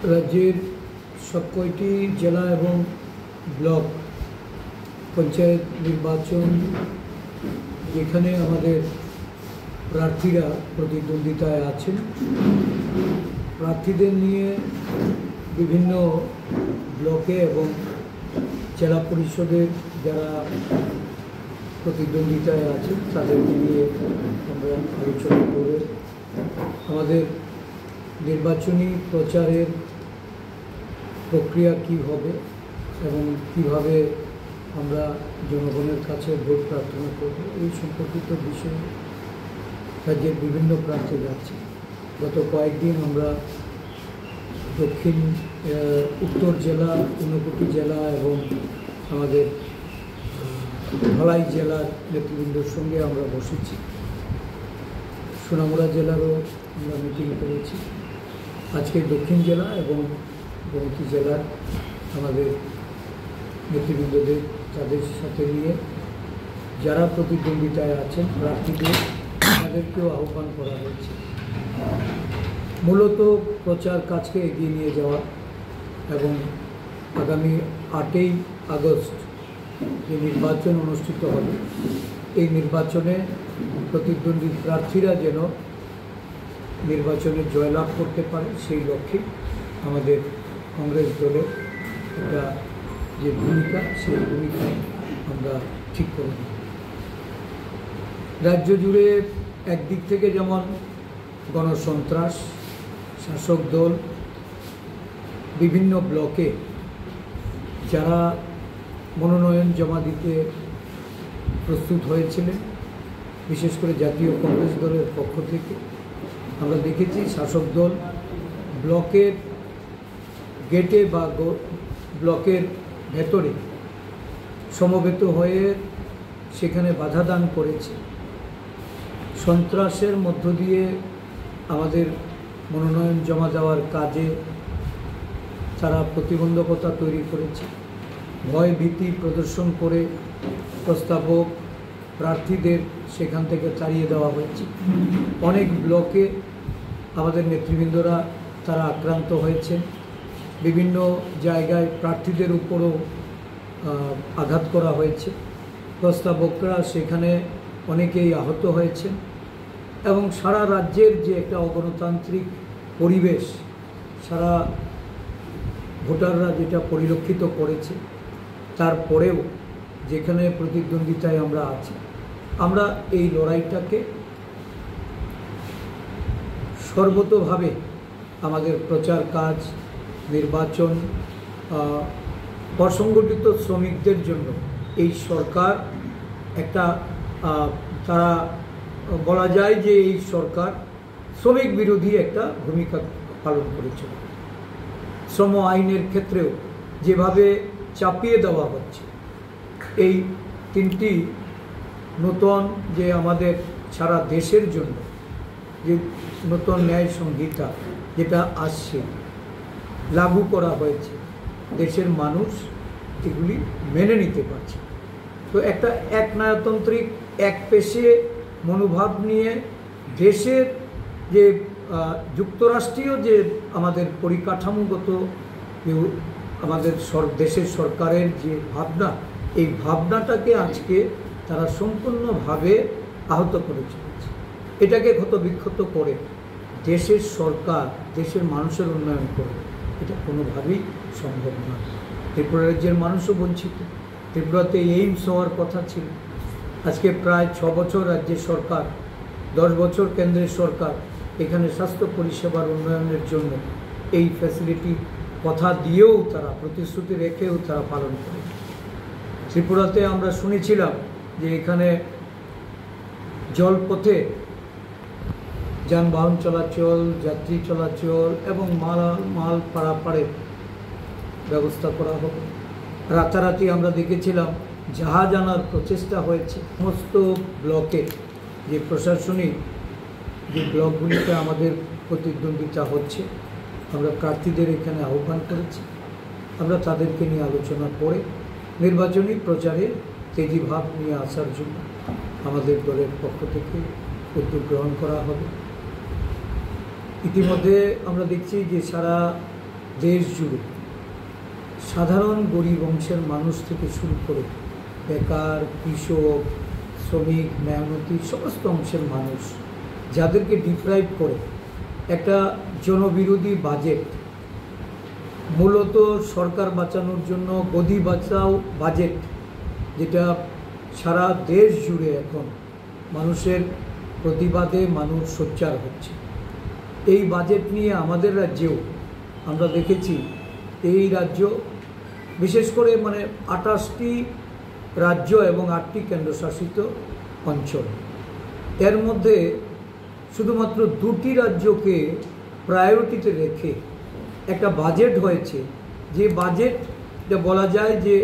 রাজ্যের সবকয়টি জেলা এবং ব্লক পঞ্চায়েত নির্বাচন যেখানে আমাদের প্রার্থীরা প্রতিদ্বন্দ্বিতায় আছেন, প্রার্থীদের নিয়ে বিভিন্ন ব্লকে এবং জেলা পরিষদের যারা প্রতিদ্বন্দ্বিতায় আছেন তাদেরকে নিয়ে আমরা আলোচনা করে আমাদের নির্বাচনী প্রচারের প্রক্রিয়া কী হবে এবং কীভাবে আমরা জনগণের কাছে ভোট প্রার্থনা করব এই সম্পর্কিত বিষয়ে রাজ্যের বিভিন্ন প্রান্তে যাচ্ছে। গত কয়েকদিন আমরা দক্ষিণ উত্তর জেলা, ঊনকোটি জেলা এবং আমাদের ধলাই জেলার নেতৃবৃন্দের সঙ্গে আমরা বসেছি। সোনামুড়া জেলারও আমরা মিটিং করেছি। আজকে দক্ষিণ জেলা এবং গোমতী জেলার আমাদের নেতৃবৃন্দদের তাদের সাথে নিয়ে যারা প্রতিদ্বন্দ্বিতায় আছেন প্রার্থীদের তাদেরকেও আহ্বান করা হয়েছে। মূলত প্রচার কাজকে এগিয়ে নিয়ে যাওয়া এবং আগামী 8ই আগস্ট যে নির্বাচন অনুষ্ঠিত হবে এই নির্বাচনে প্রতিদ্বন্দ্বী প্রার্থীরা যেন নির্বাচনে জয়লাভ করতে পারে সেই লক্ষ্যে আমাদের কংগ্রেস দলের একটা যে ভূমিকা সেই ভূমিকা আমরা ঠিক করে নিই। রাজ্য জুড়ে একদিক থেকে যেমন গণসন্ত্রাস, শাসক দল বিভিন্ন ব্লকে যারা মনোনয়ন জমা দিতে প্রস্তুত হয়েছিলেন, বিশেষ করে জাতীয় কংগ্রেস দলের পক্ষ থেকে আমরা দেখেছি শাসক দল ব্লকের গেটে বা ব্লকের ভেতরে সমবেত হয়ে সেখানে বাধা দান করেছে। সন্ত্রাসের মধ্য দিয়ে আমাদের মনোনয়ন জমা দেওয়ার কাজে তারা প্রতিবন্ধকতা তৈরি করেছে। ভয় ভীতি প্রদর্শন করে প্রস্তাবক প্রার্থীদের সেখান থেকে তাড়িয়ে দেওয়া হয়েছে। অনেক ব্লকে আমাদের নেতৃবৃন্দরা তারা আক্রান্ত হয়েছেন। বিভিন্ন জায়গায় প্রার্থীদের উপরও আঘাত করা হয়েছে। প্রস্তাবকরা সেখানে অনেকেই আহত হয়েছেন এবং সারা রাজ্যের যে একটা অগণতান্ত্রিক পরিবেশ সারা ভোটাররা যেটা পরিলক্ষিত করেছে, তারপরেও যেখানে প্রতিদ্বন্দ্বিতায় আমরা আছি, আমরা এই লড়াইটাকে সর্বতোভাবে আমাদের প্রচার কাজ, নির্বাচন, অসংগঠিত শ্রমিকদের জন্য এই সরকার একটা তারা বলা যায় যে এই সরকার শ্রমিক বিরোধী একটা ভূমিকা পালন করেছে। শ্রম আইনের ক্ষেত্রেও যেভাবে চাপিয়ে দেওয়া হচ্ছে, এই তিনটি নতুন যে আমাদের সারা দেশের জন্য যে নতুন ন্যায় সংহিতা যেটা আসছে, লাগু করা হয়েছে, দেশের মানুষ এগুলি মেনে নিতে পারছে। তো একটা একনায়কতান্ত্রিক এক পেশে মনোভাব নিয়ে দেশের যে যুক্তরাষ্ট্রীয় যে আমাদের পরিকাঠামোগত আমাদের দেশের সরকারের যে ভাবনা, এই ভাবনাটাকে আজকে তারা সম্পূর্ণভাবে আহত করে চলেছে। এটাকে ক্ষতবিক্ষত করে দেশের সরকার দেশের মানুষের উন্নয়ন করবে, এটা কোনোভাবেই সম্ভব নয়। ত্রিপুরা রাজ্যের মানুষও বঞ্চিত। ত্রিপুরাতে এইমস হওয়ার কথা ছিল, আজকে প্রায় 6 বছর রাজ্যের সরকার, 10 বছর কেন্দ্রের সরকার এখানে স্বাস্থ্য পরিষেবার উন্নয়নের জন্য এই ফ্যাসিলিটি কথা দিয়েও তারা প্রতিশ্রুতি রেখেও তারা পালন করে। ত্রিপুরাতে আমরা শুনেছিলাম যে এখানে জলপথে যানবাহন চলাচল, যাত্রী চলাচল এবং মাল পারাপারের ব্যবস্থা করা হবে। রাতারাতি আমরা দেখেছিলাম জাহাজ আনার প্রচেষ্টা হয়েছে। সমস্ত ব্লকে যে প্রশাসনিক যে ব্লকগুলিতে আমাদের প্রতিদ্বন্দ্বিতা হচ্ছে, আমরা প্রার্থীদের এখানে আহ্বান করেছি। আমরা তাদেরকে নিয়ে আলোচনা করে নির্বাচনী প্রচারে তেজিভাব নিয়ে আসার জন্য আমাদের দলের পক্ষ থেকে উদ্যোগ গ্রহণ করা হবে। ইতিমধ্যে আমরা দেখছি যে সারা দেশ জুড়ে সাধারণ গরিব অংশের মানুষ থেকে শুরু করে বেকার, কৃষক, শ্রমিক, মেহনতি সমস্ত অংশের মানুষ যাদেরকে ডিপ্রাইভ করে একটা জনবিরোধী বাজেট, মূলত সরকার বাঁচানোর জন্য গদি বাঁচাও বাজেট, যেটা সারা দেশ জুড়ে এখন মানুষের প্রতিবাদে মানুষ সোচ্চার হচ্ছে। এই বাজেট নিয়ে আমাদের রাজ্যেও আমরা দেখেছি, এই রাজ্য বিশেষ করে 28টি রাজ্য এবং 8টি কেন্দ্রশাসিত অঞ্চল, এর মধ্যে শুধুমাত্র 2টি রাজ্যকে প্রায়োরিটিতে রেখে একটা বাজেট হয়েছে, যে বাজেটটা বলা যায় যে